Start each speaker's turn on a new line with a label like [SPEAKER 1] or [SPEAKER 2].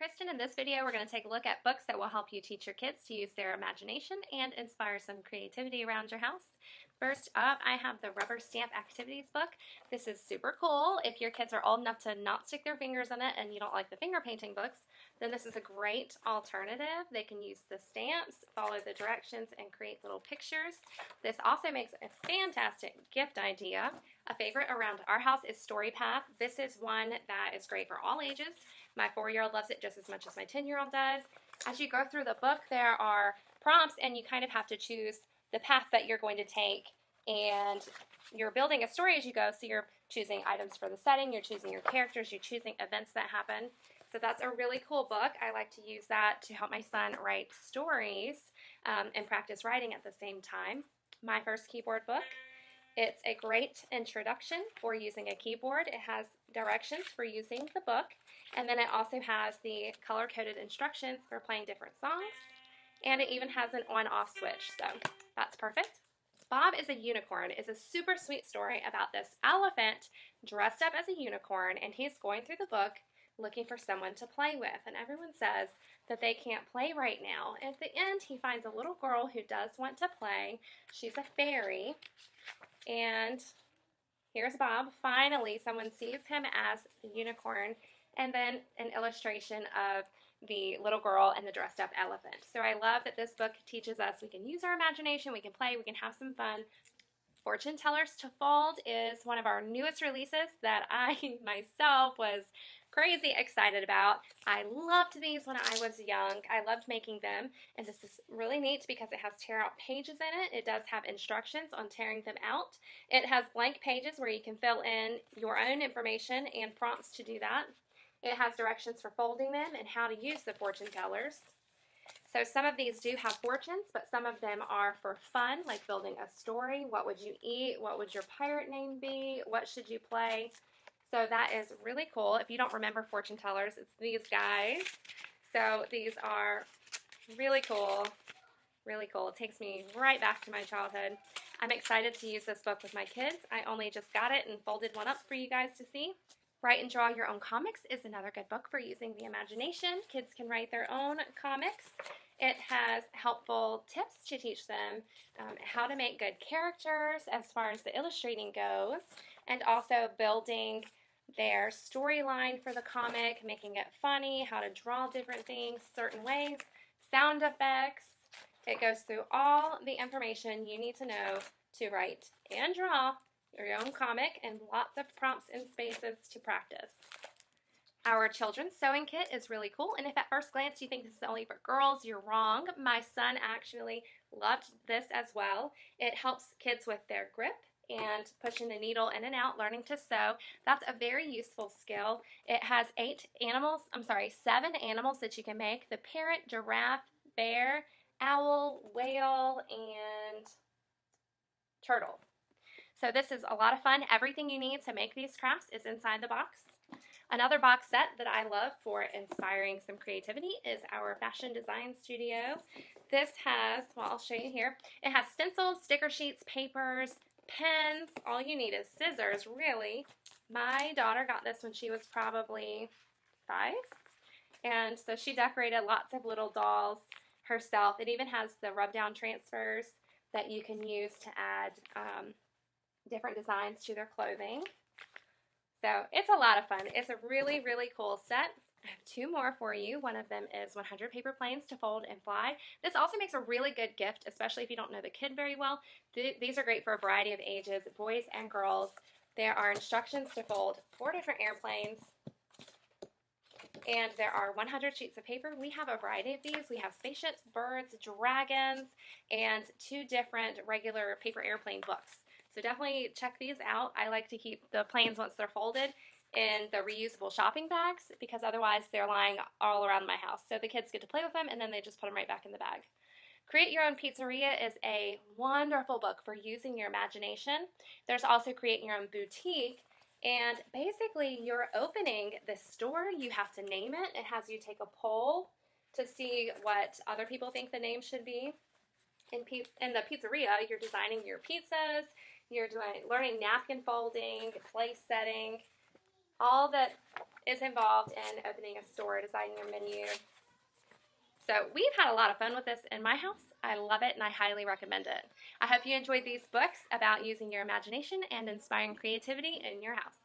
[SPEAKER 1] Kristen. In this video, we're going to take a look at books that will help you teach your kids to use their imagination and inspire some creativity around your house. First up, I have the Rubber Stamp Activities book. This is super cool. If your kids are old enough to not stick their fingers in it and you don't like the finger painting books, then this is a great alternative. They can use the stamps, follow the directions, and create little pictures. This also makes a fantastic gift idea. A favorite around our house is Story Path. This is one that is great for all ages. My 4-year-old loves it just as much as my 10-year-old does. As you go through the book, there are prompts, and you kind of have to choose the path that you're going to take, and you're building a story as you go, so you're choosing items for the setting, you're choosing your characters, you're choosing events that happen. So that's a really cool book. I like to use that to help my son write stories and practice writing at the same time. My First Keyboard book. It's a great introduction for using a keyboard. It has directions for using the book, and then it also has the color-coded instructions for playing different songs, and it even has an on-off switch, so that's perfect. Bob is a Unicorn is a super sweet story about this elephant dressed up as a unicorn, and he's going through the book looking for someone to play with, and everyone says that they can't play right now. At the end, he finds a little girl who does want to play. She's a fairy, and here's Bob. Finally, someone sees him as the unicorn, and then an illustration of the little girl and the dressed up elephant. So I love that this book teaches us we can use our imagination, we can play, we can have some fun. Fortune Tellers to Fold is one of our newest releases that I myself was crazy excited about. I loved these when I was young. I loved making them, and this is really neat because it has tear out pages in it. It does have instructions on tearing them out. It has blank pages where you can fill in your own information and prompts to do that. It has directions for folding them and how to use the fortune tellers. So some of these do have fortunes, but some of them are for fun, like building a story. What would you eat? What would your pirate name be? What should you play? So that is really cool. If you don't remember fortune tellers, it's these guys. So these are really cool, really cool. It takes me right back to my childhood. I'm excited to use this book with my kids. I only just got it and folded one up for you guys to see. Write and Draw Your Own Comics is another good book for using the imagination. Kids can write their own comics. It has helpful tips to teach them how to make good characters as far as the illustrating goes, and also building their storyline for the comic, making it funny, how to draw different things certain ways, sound effects. It goes through all the information you need to know to write and draw your own comic, and lots of prompts and spaces to practice. Our children's sewing kit is really cool, and if at first glance you think this is only for girls, you're wrong. My son actually loved this as well. It helps kids with their grip and pushing the needle in and out, learning to sew. That's a very useful skill. It has 7 animals that you can make: the parrot, giraffe, bear, owl, whale, and turtle. So this is a lot of fun. Everything you need to make these crafts is inside the box. Another box set that I love for inspiring some creativity is our Fashion Design Studio. This has, well, I'll show you here. It has stencils, sticker sheets, papers, pens. All you need is scissors, really. My daughter got this when she was probably 5. And so she decorated lots of little dolls herself. It even has the rub-down transfers that you can use to add different designs to their clothing. So it's a lot of fun. It's a really, really cool set. I have 2 more for you. One of them is 100 paper planes to fold and fly. This also makes a really good gift, especially if you don't know the kid very well. These are great for a variety of ages, boys and girls. There are instructions to fold 4 different airplanes, and there are 100 sheets of paper. We have a variety of these. We have spaceships, birds, dragons, and 2 different regular paper airplane books. So definitely check these out. I like to keep the planes once they're folded in the reusable shopping bags, because otherwise they're lying all around my house. So the kids get to play with them, and then they just put them right back in the bag. Create Your Own Pizzeria is a wonderful book for using your imagination. There's also Create Your Own Boutique, and basically you're opening this store. You have to name it. It has you take a poll to see what other people think the name should be. In the pizzeria, you're designing your pizzas, you're learning napkin folding, place setting, all that is involved in opening a store, designing your menu. So we've had a lot of fun with this in my house. I love it and I highly recommend it. I hope you enjoyed these books about using your imagination and inspiring creativity in your house.